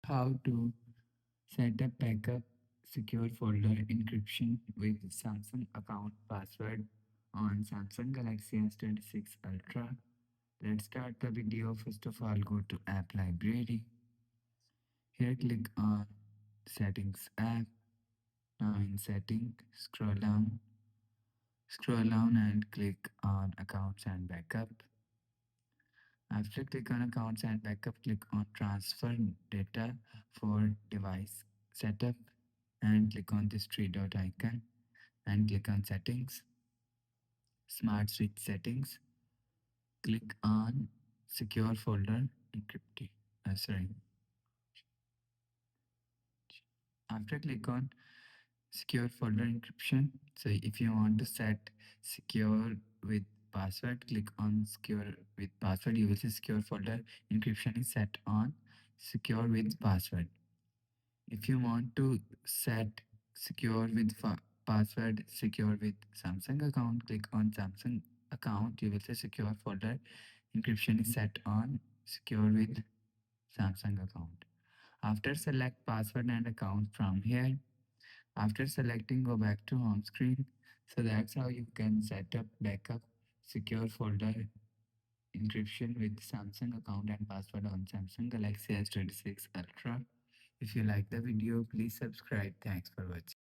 How to set up backup secure folder encryption with Samsung account password on Samsung Galaxy S26 Ultra. Let's start the video. First of all, go to App Library. Here click on Settings app. Now in Setting, scroll down and click on Accounts and Backup. After click on Accounts and Backup, click on Transfer Data for Device Setup and click on this three dot icon and click on Settings, Smart Switch Settings. Click on Secure Folder Encrypted. Sorry. After click on Secure Folder Encryption. So if you want to set secure with password, click on Secure with Password. You will see Secure Folder Encryption is set on Secure with Password. If you want to set secure with password secure with Samsung account, click on Samsung account. You will see secure folder encryption is set on secure with Samsung account. After select password and account from here, after selecting go back to home screen. So that's how you can set up backup secure folder encryption with Samsung account and password on Samsung Galaxy S26 Ultra. If you like the video, please subscribe. Thanks for watching.